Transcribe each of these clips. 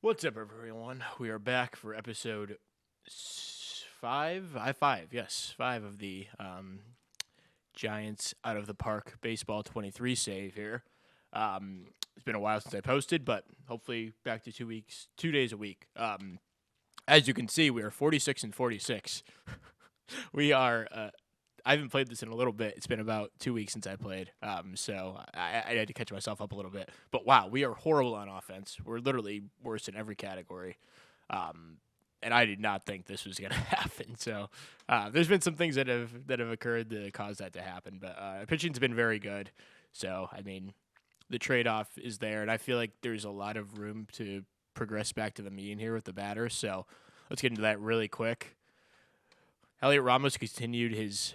What's up, everyone? We are back for episode five. Five of the Giants Out of the Park Baseball 23 save here. It's been a while since I posted, but hopefully back to 2 days a week. As you can see, we are 46 and 46. we are. I haven't played this in a little bit. It's been about 2 weeks since I played, so I had to catch myself up a little bit. But wow, we are horrible on offense. We're literally worse in every category, and I did not think this was going to happen. So there's been some things that have occurred that caused that to happen. But pitching's been very good. So I mean, the trade-off is there, and I feel like there's a lot of room to progress back to the mean here with the batters. So let's get into that really quick. Elliot Ramos continued his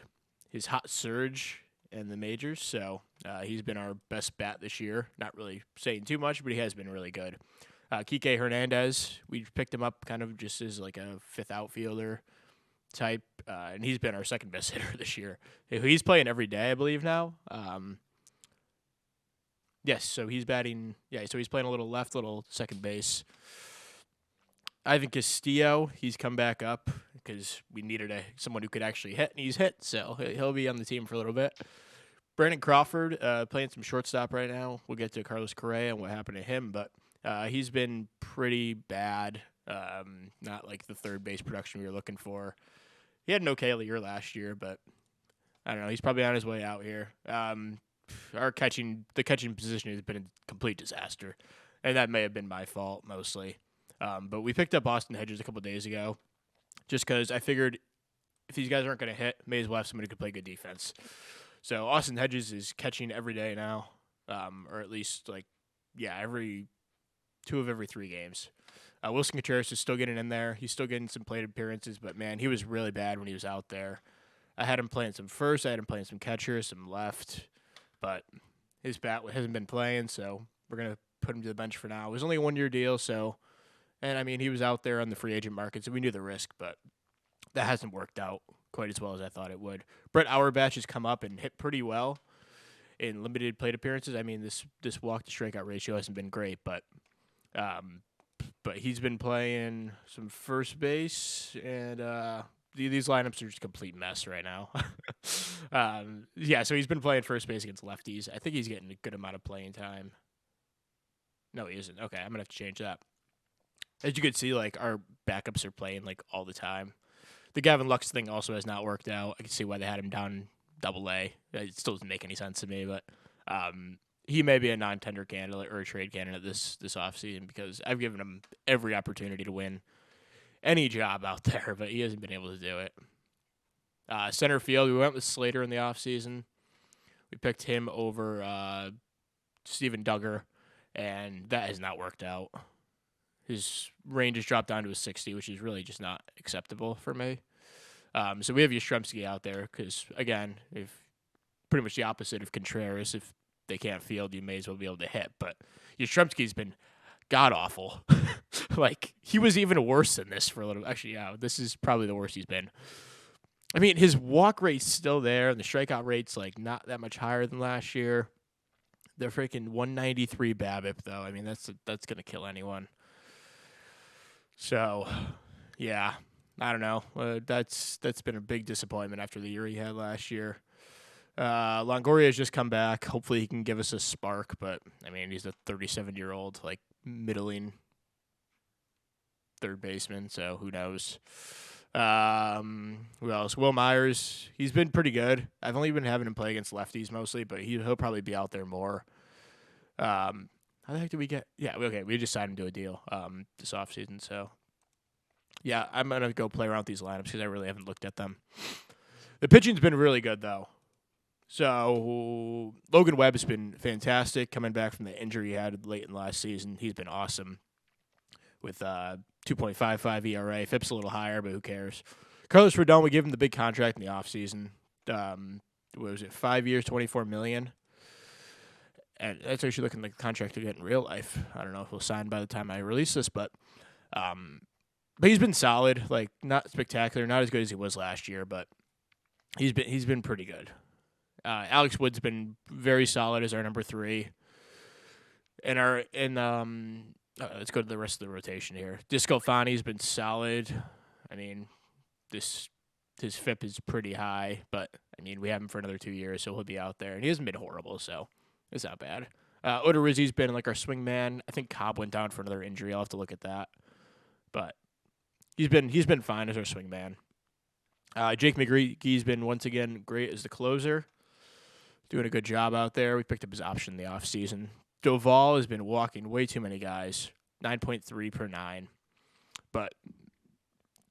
hot surge in the majors, so he's been our best bat this year. Not really saying too much, but he has been really good. Kike Hernandez, we picked him up kind of just as like a fifth outfielder type, and he's been our second best hitter this year. He's playing every day, I believe now. Yes, so he's batting. Yeah, so he's playing a little left, little second base. Ivan Castillo, he's come back up because we needed someone who could actually hit, and he's hit, so he'll be on the team for a little bit. Brandon Crawford playing some shortstop right now. We'll get to Carlos Correa and what happened to him, but he's been pretty bad. Not like the third base production we were looking for. He had an okay year last year, but I don't know. He's probably on his way out here. The catching position has been a complete disaster, and that may have been my fault mostly. But we picked up Austin Hedges a couple days ago just because I figured if these guys aren't going to hit, may as well have somebody who could play good defense. So Austin Hedges is catching every day now, or at least every 2 of every 3 games. Wilson Contreras is still getting in there. He's still getting some plate appearances, but, man, he was really bad when he was out there. I had him playing some first. I had him playing some catcher, some left, but his bat hasn't been playing, so we're going to put him to the bench for now. It was only a 1-year deal, so... And, I mean, he was out there on the free agent market, so we knew the risk, but that hasn't worked out quite as well as I thought it would. Brett Auerbach has come up and hit pretty well in limited plate appearances. I mean, this walk-to-strikeout ratio hasn't been great, but he's been playing some first base, and these lineups are just a complete mess right now. So he's been playing first base against lefties. I think he's getting a good amount of playing time. No, he isn't. Okay, I'm going to have to change that. As you can see, our backups are playing, all the time. The Gavin Lux thing also has not worked out. I can see why they had him down Double-A. It still doesn't make any sense to me, but he may be a non-tender candidate or a trade candidate this offseason because I've given him every opportunity to win any job out there, but he hasn't been able to do it. Center field, we went with Slater in the offseason. We picked him over Steven Duggar, and that has not worked out. His range has dropped down to a 60, which is really just not acceptable for me. So we have Yastrzemski out there because, again, if pretty much the opposite of Contreras. If they can't field, you may as well be able to hit. But Yastrzemski's been god-awful. He was even worse than this for a little. Actually, yeah, this is probably the worst he's been. I mean, his walk rate's still there, and the strikeout rate's, not that much higher than last year. They're freaking 193 BABIP, though. I mean, that's going to kill anyone. So, yeah, I don't know. That's been a big disappointment after the year he had last year. Longoria's just come back. Hopefully he can give us a spark, but, I mean, he's a 37-year-old, middling third baseman, so who knows. Who else? Will Myers, he's been pretty good. I've only been having him play against lefties mostly, but he'll probably be out there more. How the heck did we get? Yeah, okay, we just signed him to a deal this offseason, so yeah, I'm going to go play around with these lineups because I really haven't looked at them. The pitching's been really good, though. So Logan Webb's been fantastic coming back from the injury he had late in last season. He's been awesome with 2.55 ERA. FIP's a little higher, but who cares? Carlos Rodon, we gave him the big contract in the offseason. What was it, 5 years, $24 million? And that's actually looking like the contract to get in real life. I don't know if he'll sign by the time I release this, but he's been solid. Not spectacular, not as good as he was last year, but he's been pretty good. Alex Wood's been very solid as our number 3. And Let's go to the rest of the rotation here. Discofani's been solid. I mean, his FIP is pretty high, but I mean, we have him for another 2 years, so he'll be out there. And he hasn't been horrible, so it's not bad. Odorizzi's been like our swing man. I think Cobb went down for another injury. I'll have to look at that. But he's been fine as our swing man. Jake McGree's been once again great as the closer. Doing a good job out there. We picked up his option in the offseason. Doval has been walking way too many guys. 9.3 per 9. But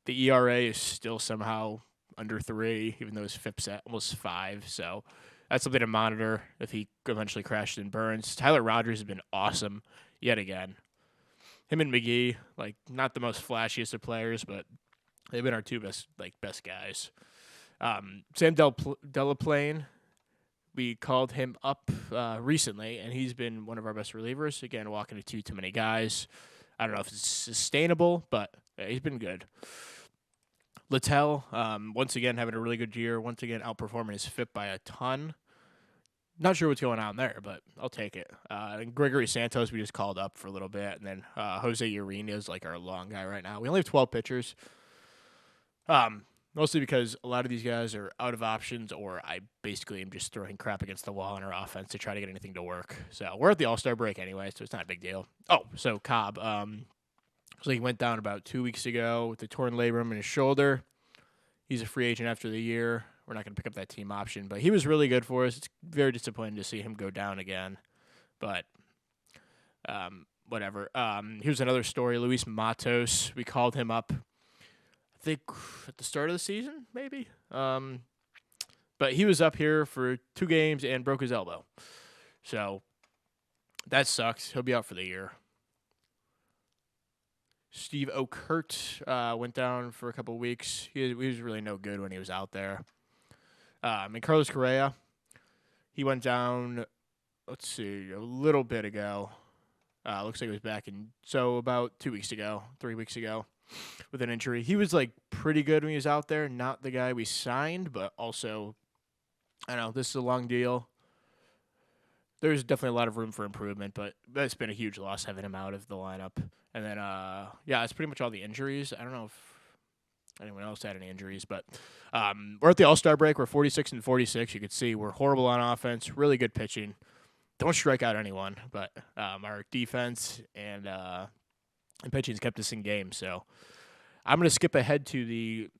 the ERA is still somehow under 3, even though his FIP's at almost 5. So that's something to monitor if he eventually crashes and burns. Tyler Rogers has been awesome yet again. Him and McGee, like, not the most flashiest of players, but they've been our two best guys. Sam Delaplane, we called him up recently, and he's been one of our best relievers. Again, walking to too many guys. I don't know if it's sustainable, but he's been good. Littell, once again, having a really good year. Once again, outperforming his FIP by a ton. Not sure what's going on there, but I'll take it. And Gregory Santos, we just called up for a little bit. And then Jose Urena is like our long guy right now. We only have 12 pitchers. Mostly because a lot of these guys are out of options, or I basically am just throwing crap against the wall in our offense to try to get anything to work. So we're at the All-Star break anyway, so it's not a big deal. Oh, so Cobb. So he went down about 2 weeks ago with the torn labrum in his shoulder. He's a free agent after the year. We're not going to pick up that team option, but he was really good for us. It's very disappointing to see him go down again, but whatever. Here's another story. Luis Matos, we called him up, I think, at the start of the season, maybe. But he was up here for 2 games and broke his elbow. So that sucks. He'll be out for the year. Steve Okert went down for a couple of weeks. He was really no good when he was out there. And Carlos Correa, he went down, let's see, a little bit ago. Looks like he was back about 2 weeks ago, 3 weeks ago, with an injury. He was, like, pretty good when he was out there. Not the guy we signed, but also, I don't know, this is a long deal. There's definitely a lot of room for improvement, but that's been a huge loss having him out of the lineup. And then, it's pretty much all the injuries. I don't know if anyone else had any injuries, but we're at the All-Star break. We're 46-46. You can see we're horrible on offense, really good pitching. Don't strike out anyone, but our defense and pitching's kept us in games. So I'm going to skip ahead to the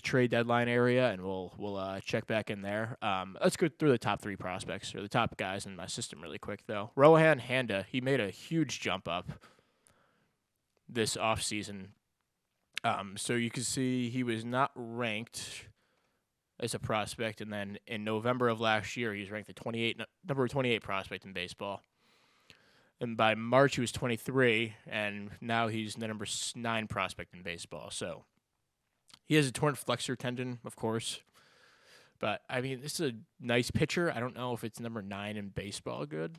trade deadline area, and we'll check back in there. Let's go through the top 3 prospects, or the top guys in my system really quick, though. Rohan Handa, he made a huge jump up this offseason. So you can see he was not ranked as a prospect, and then in November of last year, he was ranked the number 28 prospect in baseball. And by March, he was 23, and now he's the number 9 prospect in baseball. So he has a torn flexor tendon, of course. But, I mean, this is a nice pitcher. I don't know if it's number 9 in baseball good.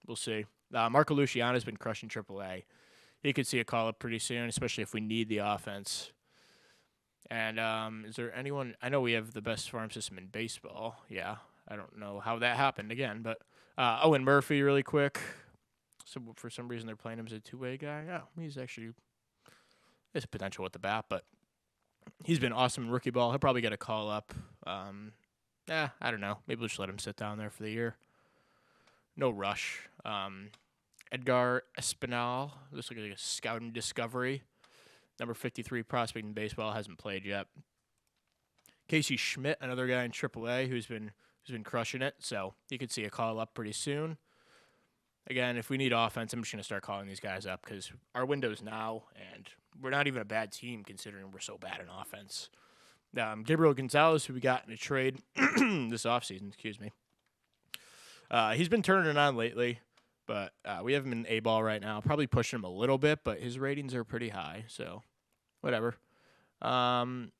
We'll see. Marco Luciano's been crushing AAA. He could see a call-up pretty soon, especially if we need the offense. And is there anyone – I know we have the best farm system in baseball. Yeah, I don't know how that happened again. But Owen Murphy really quick. So for some reason they're playing him as a two-way guy. Yeah, he's actually – there's potential with the bat, but he's been awesome in rookie ball. He'll probably get a call-up. I don't know. Maybe we'll just let him sit down there for the year. No rush. Edgar Espinal, looks like a scouting discovery. Number 53 prospect in baseball, hasn't played yet. Casey Schmidt, another guy in AAA who's been crushing it, so you could see a call up pretty soon. Again, if we need offense, I'm just going to start calling these guys up because our window's now, and we're not even a bad team considering we're so bad in offense. Gabriel Gonzalez, who we got in a trade this offseason, he's been turning it on lately. But we have him in A-ball right now. Probably pushing him a little bit, but his ratings are pretty high, so whatever. Let's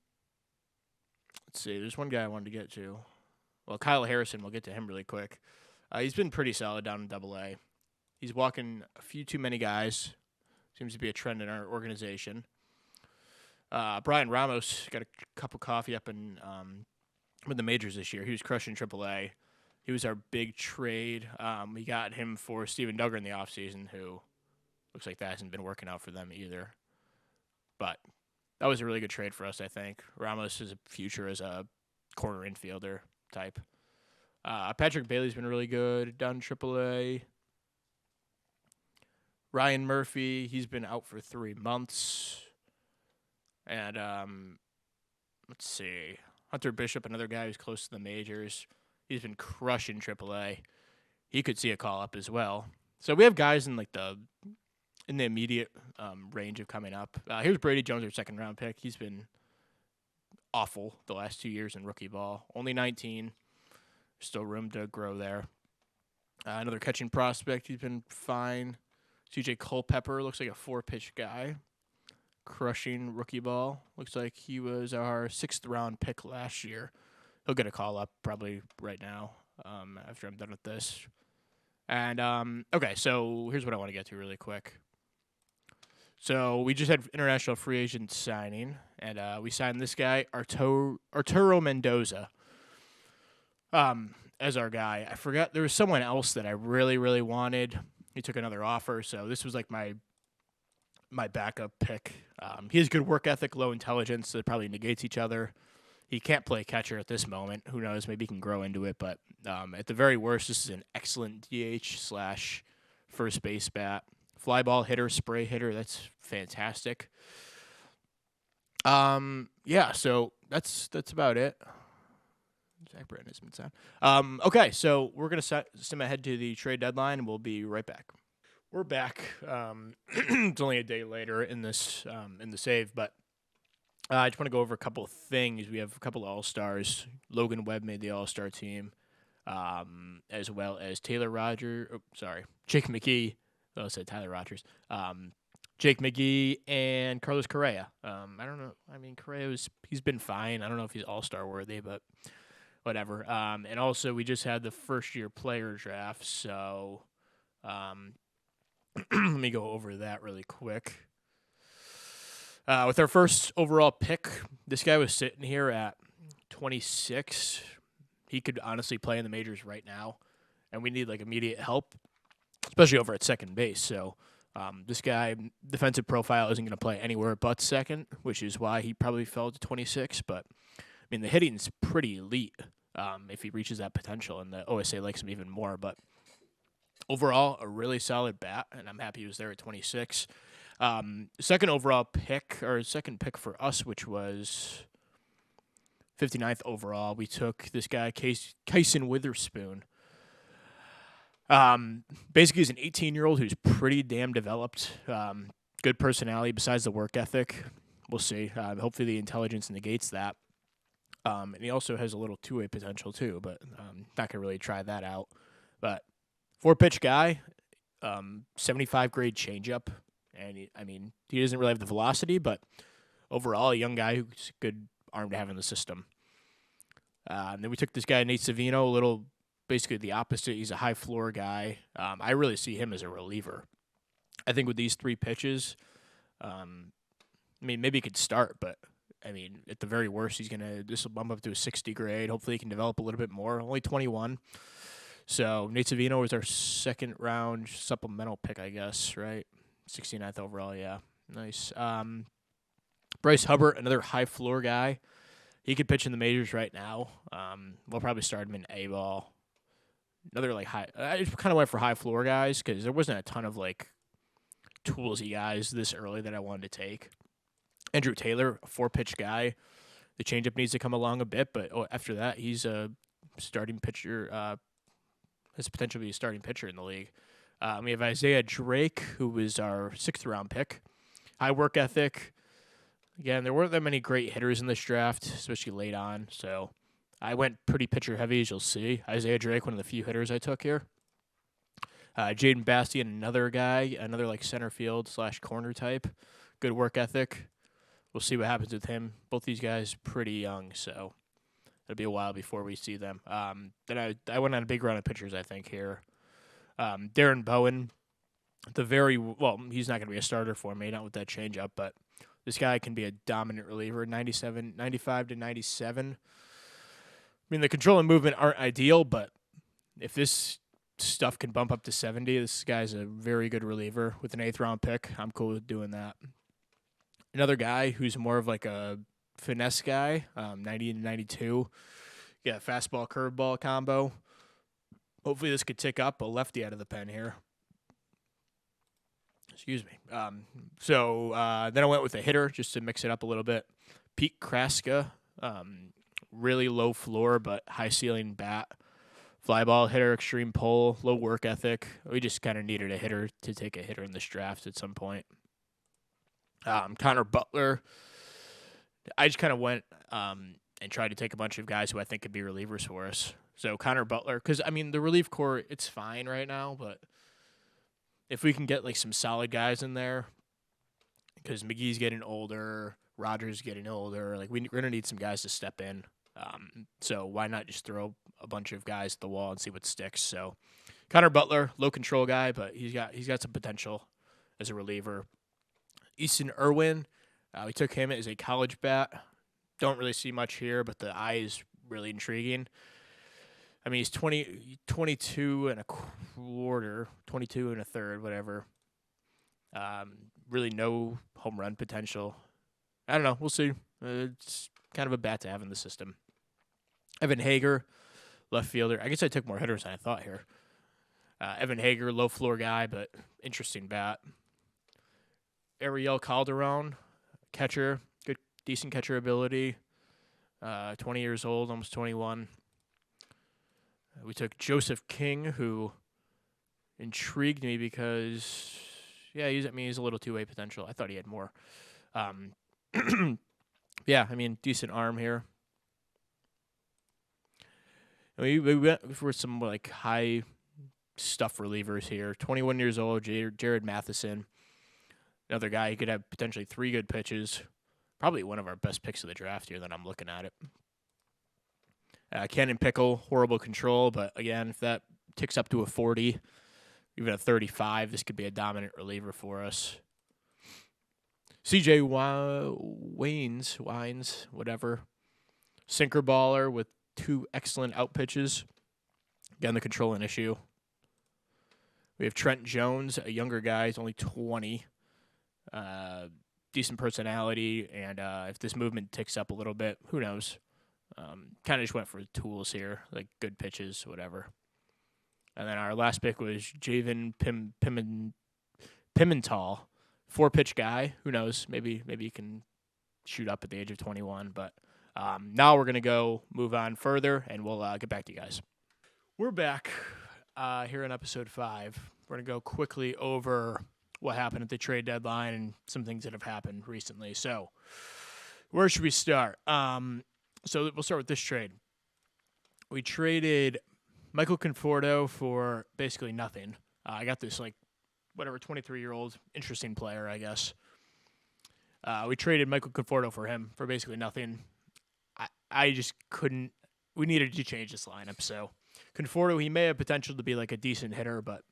see. There's one guy I wanted to get to. Well, Kyle Harrison, we'll get to him really quick. He's been pretty solid down in AA. He's walking a few too many guys. Seems to be a trend in our organization. Brian Ramos got a cup of coffee up in with the majors this year. He was crushing AAA. He was our big trade. We got him for Steven Duggar in the offseason, who looks like that hasn't been working out for them either. But that was a really good trade for us, I think. Ramos is a future as a corner infielder type. Patrick Bailey's been really good down AAA. Ryan Murphy, he's been out for 3 months. And let's see. Hunter Bishop, another guy who's close to the majors. He's been crushing AAA. He could see a call up as well. So we have guys in the immediate range of coming up. Here's Brady Jones, our second round pick. He's been awful the last 2 years in rookie ball. Only 19. Still room to grow there. Another catching prospect. He's been fine. CJ Culpepper looks like a 4-pitch guy. Crushing rookie ball. Looks like he was our 6th round pick last year. He'll get a call up probably right now after I'm done with this. And, okay, so here's what I want to get to really quick. So we just had international free agent signing, and we signed this guy, Arturo Mendoza, as our guy. I forgot there was someone else that I really, really wanted. He took another offer, so this was like my backup pick. He has good work ethic, low intelligence. That probably negates each other. He can't play catcher at this moment. Who knows? Maybe he can grow into it. But at the very worst, this is an excellent DH/first base bat. Fly ball hitter, spray hitter. That's fantastic. Yeah, so that's about it. Zach Britton has been signed. Okay, so we're going to stem ahead to the trade deadline, and we'll be right back. We're back. It's only a day later in this in the save, but I just want to go over a couple of things. We have a couple of All-Stars. Logan Webb made the All-Star team, as well as Jake McGee. Oh, I said Tyler Rogers. Jake McGee and Carlos Correa. I don't know. I mean, he's been fine. I don't know if he's All-Star worthy, but whatever. And also, we just had the first-year player draft, so let me go over that really quick. With our first overall pick, this guy was sitting here at 26. He could honestly play in the majors right now, and we need immediate help, especially over at second base. So this guy, defensive profile, isn't going to play anywhere but second, which is why he probably fell to 26. But I mean, the hitting's pretty elite if he reaches that potential, and the OSA likes him even more. But overall, a really solid bat, and I'm happy he was there at 26. Second overall pick, or second pick for us, which was 59th overall, we took this guy, Kyson Witherspoon. Basically, he's an 18-year-old who's pretty damn developed. Good personality besides the work ethic. We'll see. Hopefully the intelligence negates that. And he also has a little two-way potential too, but not going to really try that out. But 4-pitch guy, 75 grade changeup. And he doesn't really have the velocity, but overall, a young guy who's a good arm to have in the system. And then we took this guy, Nate Savino, basically the opposite. He's a high floor guy. I really see him as a reliever. I think with these 3 pitches, maybe he could start, but at the very worst, this will bump up to a 60 grade. Hopefully he can develop a little bit more. Only 21. So Nate Savino was our second round supplemental pick, I guess, right? 69th overall, yeah. Nice. Bryce Hubbard, another high floor guy. He could pitch in the majors right now. We'll probably start him in A-ball. Another high. I just kind of went for high floor guys because there wasn't a ton of toolsy guys this early that I wanted to take. Andrew Taylor, a 4-pitch guy. The changeup needs to come along a bit, but after that, he's a starting pitcher. Has the potential to be a starting pitcher in the league. We have Isaiah Drake, who was our 6th round pick. High work ethic. Again, there weren't that many great hitters in this draft, especially late on. So I went pretty pitcher heavy, as you'll see. Isaiah Drake, one of the few hitters I took here. Jaden Bastian, another guy, another center field / corner type. Good work ethic. We'll see what happens with him. Both these guys pretty young, so it'll be a while before we see them. Then I went on a big run of pitchers, I think, here. Darren Bowen, he's not going to be a starter for me, not with that changeup, but this guy can be a dominant reliever, 95 to 97. The control and movement aren't ideal, but if this stuff can bump up to 70. This guy's a very good reliever with an 8th-round pick. I'm cool with doing that. Another guy who's more of like a finesse guy, 90 to 92. Yeah, fastball, curveball combo. Hopefully this could tick up a lefty out of the pen here. Excuse me. So then I went with a hitter just to mix it up a little bit. Pete Kraska, really low floor but high ceiling bat. Fly ball hitter, extreme pull, low work ethic. We just kind of needed a hitter to take a hitter in this draft at some point. Connor Butler. I just kind of went and tried to take a bunch of guys who I think could be relievers for us. So Connor Butler, because, I mean, the relief corps, it's fine right now, but if we can get, like, some solid guys in there, because McGee's getting older, Rogers getting older, like, we're going to need some guys to step in. So why not just throw a bunch of guys at the wall and see what sticks? So Connor Butler, low control guy, but he's got some potential as a reliever. Easton Irwin, we took him as a college bat. Don't really see much here, but the eye is really intriguing. I mean, he's 22 and a quarter, 22 and a third, whatever. Really no home run potential. I don't know. We'll see. It's kind of a bat to have in the system. Evan Hager, left fielder. I guess I took more hitters than I thought here. Evan Hager, low floor guy, but interesting bat. Ariel Calderon, catcher, good, decent catcher ability. 20 years old, almost 21. We took Joseph King, who intrigued me because, yeah, he's a little two-way potential. I thought he had more. Yeah, I mean, decent arm here. We went for some, like, high stuff relievers here. 21 years old, Jared Matheson. Another guy who could have potentially 3 good pitches. Probably one of our best picks of the draft here that I'm looking at it. Cannon Pickle, horrible control, but again, if that ticks up to a 40, even a 35, this could be a dominant reliever for us. CJ Wines, whatever. Sinker baller with 2 excellent out pitches. Again, the control an issue. We have Trent Jones, a younger guy. He's only 20. Decent personality, and if this movement ticks up a little bit, who knows? Kind of just went for tools here, like good pitches, whatever. And then our last pick was Javen Pimental, 4-pitch guy. Who knows? Maybe he can shoot up at the age of 21. But now we're going to move on further, and we'll get back to you guys. We're back here in episode 5. We're going to go quickly over what happened at the trade deadline and some things that have happened recently. So where should we start? So we'll start with this trade. We traded Michael Conforto for basically nothing. I got this, 23-year-old interesting player, I guess. We traded Michael Conforto for him for basically nothing. I just couldn't. We needed to change this lineup. So Conforto, he may have potential to be like a decent hitter, but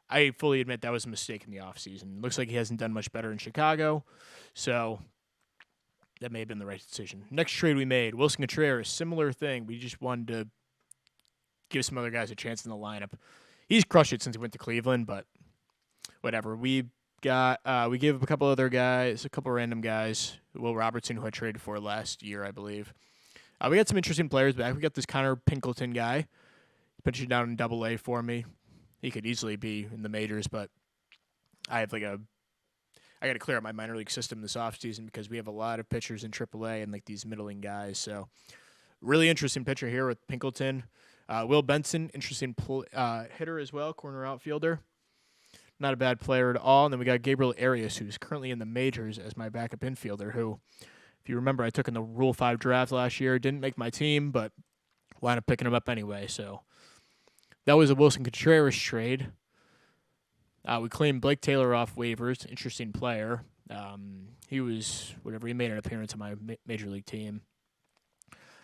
I fully admit that was a mistake in the offseason. Looks like he hasn't done much better in Chicago, so that may have been the right decision. Next trade we made, Wilson Contreras, similar thing. We just wanted to give some other guys a chance in the lineup. He's crushed it since he went to Cleveland, but whatever. We gave a couple other guys, a couple random guys. Will Robertson, who I traded for last year, I believe. We got some interesting players back. We got this Connor Pinkleton guy. Pitching down in Double-A for me. He could easily be in the majors, but I have I got to clear out my minor league system this offseason because we have a lot of pitchers in AAA and these middling guys. So really interesting pitcher here with Pinkleton. Will Benson, interesting hitter as well, corner outfielder. Not a bad player at all. And then we got Gabriel Arias, who's currently in the majors as my backup infielder, who, if you remember, I took in the Rule 5 draft last year. Didn't make my team, but wound up picking him up anyway. So that was a Wilson Contreras trade. We claimed Blake Taylor off waivers. Interesting player. He made an appearance on my major league team.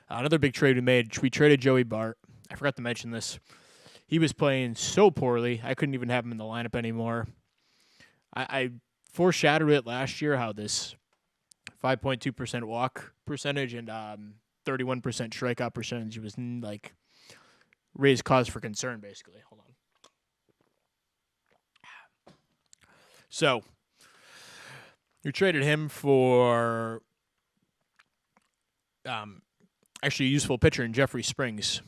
Another big trade we traded Joey Bart. I forgot to mention this. He was playing so poorly, I couldn't even have him in the lineup anymore. I foreshadowed it last year how this 5.2% walk percentage and 31% strikeout percentage was raised cause for concern, basically. Hold on. So we traded him for actually a useful pitcher in Jeffrey Springs.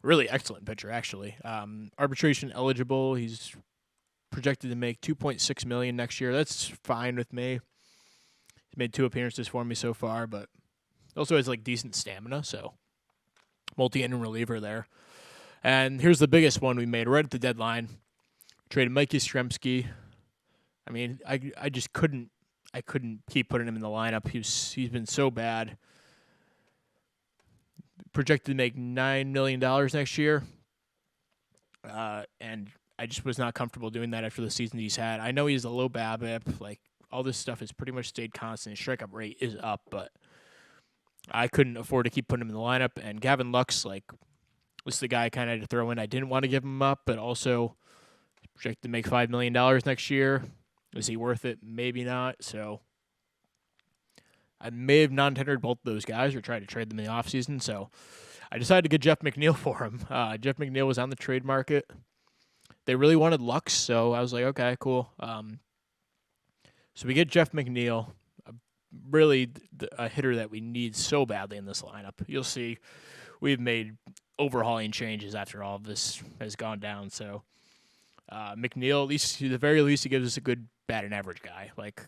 Really excellent pitcher, actually. Arbitration eligible. He's projected to make $2.6 million next year. That's fine with me. He's made 2 appearances for me so far, but also has like decent stamina, so multi-inning reliever there. And here's the biggest one we made right at the deadline. Traded Mike Yastrzemski. I mean, I just couldn't keep putting him in the lineup. He's been so bad. Projected to make $9 million next year. And I just was not comfortable doing that after the season he's had. I know he's a low BABIP. Like, all this stuff has pretty much stayed constant. His strikeout rate is up, but I couldn't afford to keep putting him in the lineup. And Gavin Lux, like, was the guy I kind of had to throw in. I didn't want to give him up, but also projected to make $5 million next year. Is he worth it? Maybe not. So I may have non-tendered both of those guys or tried to trade them in the offseason. So I decided to get Jeff McNeil for him. Jeff McNeil was on the trade market. They really wanted Lux, so I was like, okay, cool. So we get Jeff McNeil, really a hitter that we need so badly in this lineup. You'll see we've made overhauling changes after all of this has gone down. So McNeil, at the very least, he gives us a good batting average guy. Like,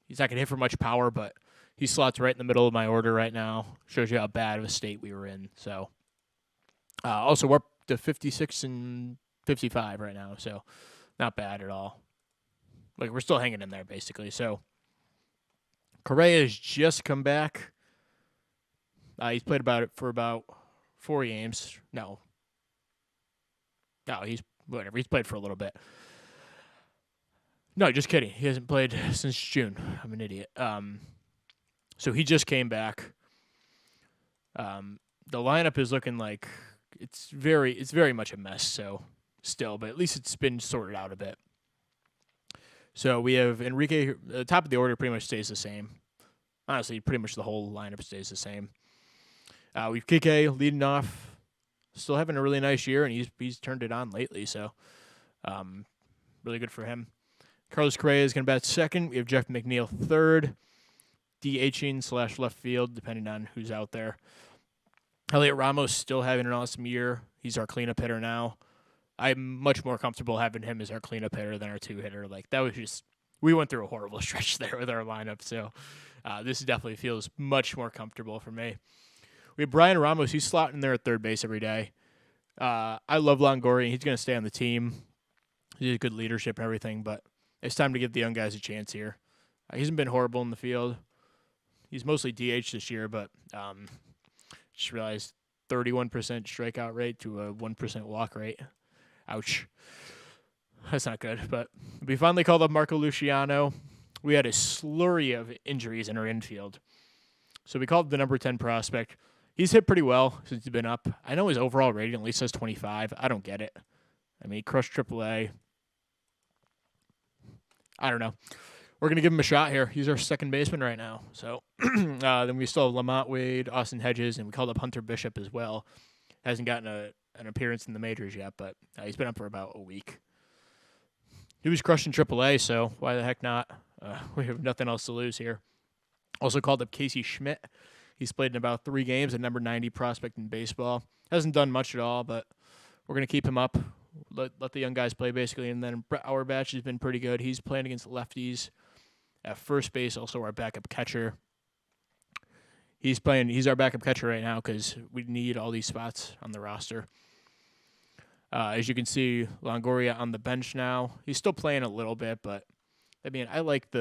he's not going to hit for much power, but he slots right in the middle of my order right now. Shows you how bad of a state we were in. So also, we're up to 56 and 55 right now, so not bad at all. Like, we're still hanging in there, basically. So Correa's just come back. He's played for about 4 games. No, he's whatever. He's played for a little bit. No, just kidding. He hasn't played since June. I'm an idiot. So he just came back. The lineup is looking like it's very much a mess. So still, but at least it's been sorted out a bit. So we have Enrique. The top of the order pretty much stays the same. Honestly, pretty much the whole lineup stays the same. We've Kike leading off, still having a really nice year, and he's turned it on lately. So really good for him. Carlos Correa is going to bat second. We have Jeff McNeil third, DHing / left field, depending on who's out there. Elliot Ramos still having an awesome year. He's our cleanup hitter now. I'm much more comfortable having him as our cleanup hitter than our 2-hitter. Like, that was just, we went through a horrible stretch there with our lineup. So this definitely feels much more comfortable for me. We have Brian Ramos. He's slotting there at third base every day. I love Longoria. He's going to stay on the team. He has good leadership and everything, but it's time to give the young guys a chance here. He hasn't been horrible in the field. He's mostly DH this year, but just realized 31% strikeout rate to a 1% walk rate. Ouch. That's not good. But we finally called up Marco Luciano. We had a slurry of injuries in our infield. So we called the number 10 prospect. He's hit pretty well since he's been up. I know his overall rating at least says 25. I don't get it. I mean, he crushed AAA. I don't know. We're going to give him a shot here. He's our second baseman right now. So then we still have Lamont Wade, Austin Hedges, and we called up Hunter Bishop as well. Hasn't gotten an appearance in the majors yet, but he's been up for about a week. He was crushing AAA, so why the heck not? We have nothing else to lose here. Also called up Casey Schmidt. He's played in about 3 games, a number 90 prospect in baseball. Hasn't done much at all, but we're going to keep him up. Let the young guys play, basically. And then Brett Auerbach has been pretty good. He's playing against lefties at first base, also our backup catcher. He's our backup catcher right now because we need all these spots on the roster. As you can see, Longoria on the bench now. He's still playing a little bit, but I mean, I like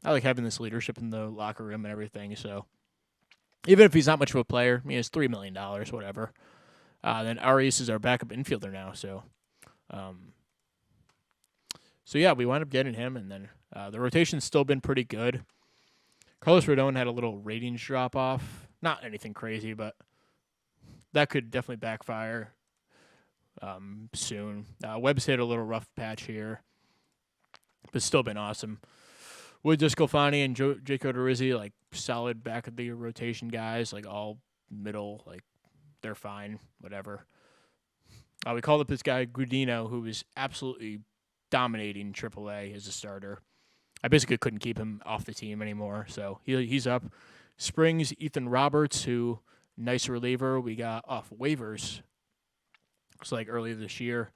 having this leadership in the locker room and everything. So even if he's not much of a player, I mean, it's $3 million, whatever. Then Arias is our backup infielder now. So yeah, we wound up getting him, and then the rotation's still been pretty good. Carlos Rodon had a little ratings drop off. Not anything crazy, but that could definitely backfire soon. Webb's hit a little rough patch here, but still been awesome. Wood Discofani and Jaco Dorizzi, like, solid back of the rotation guys, like, all middle, like, they're fine, whatever. We called up this guy, Gudino, who was absolutely dominating AAA as a starter. I basically couldn't keep him off the team anymore, so he's up. Springs, Ethan Roberts, who nice reliever we got off waivers. Looks like earlier this year.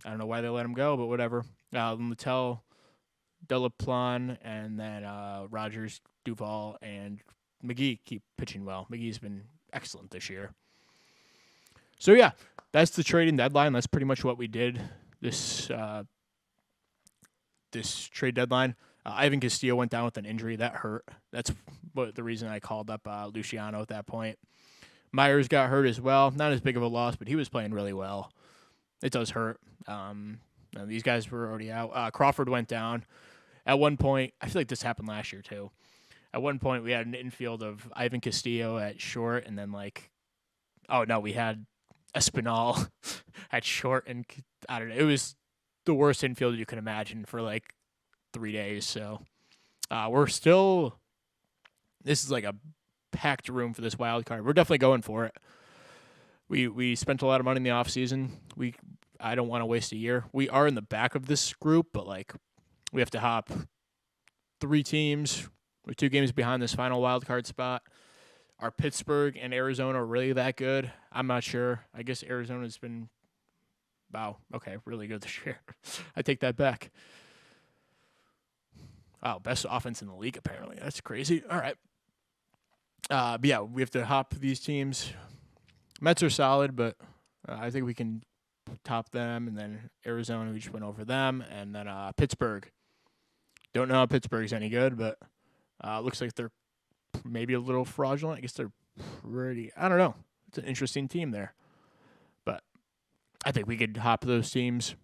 I don't know why they let him go, but whatever. Mattel, Delaplan, and then Rogers, Duvall, and McGee keep pitching well. McGee's been excellent this year. So, yeah, that's the trading deadline. That's pretty much what we did this trade deadline. Ivan Castillo went down with an injury. That hurt. That's the reason I called up Luciano at that point. Myers got hurt as well. Not as big of a loss, but he was playing really well. It does hurt. These guys were already out. Crawford went down. At one point, I feel like this happened last year too. At one point, we had an infield of Ivan Castillo at short, and then we had Espinal at short, and I don't know. It was the worst infield you can imagine for 3 days. So this is like a packed room for this wild card. We're definitely going for it. We spent a lot of money in the offseason. I don't want to waste a year. We are in the back of this group, but we have to hop 3 teams. We're 2 games behind this final wild card spot. Are Pittsburgh and Arizona really that good? I'm not sure. I guess Arizona's been really good this year. I take that back. Wow, best offense in the league apparently. That's crazy. All right. But yeah, we have to hop these teams. Mets are solid, but I think we can top them. And then Arizona, we just went over them. And then Pittsburgh. Don't know if Pittsburgh's any good, but looks like they're maybe a little fraudulent. I guess they're pretty, I don't know. It's an interesting team there. But I think we could hop those teams.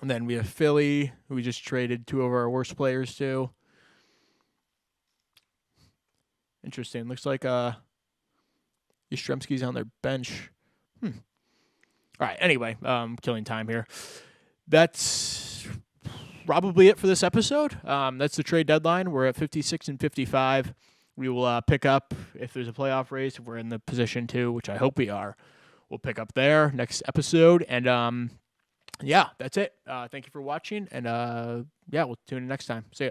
And then we have Philly, who we just traded 2 of our worst players to. Interesting. Looks like Yastrzemski's on their bench. All right. Anyway, killing time here. That's probably it for this episode. That's the trade deadline. We're at 56 and 55. We will pick up if there's a playoff race. If we're in the position 2, which I hope we are. We'll pick up there next episode. And yeah, that's it. Thank you for watching. And yeah, we'll tune in next time. See ya.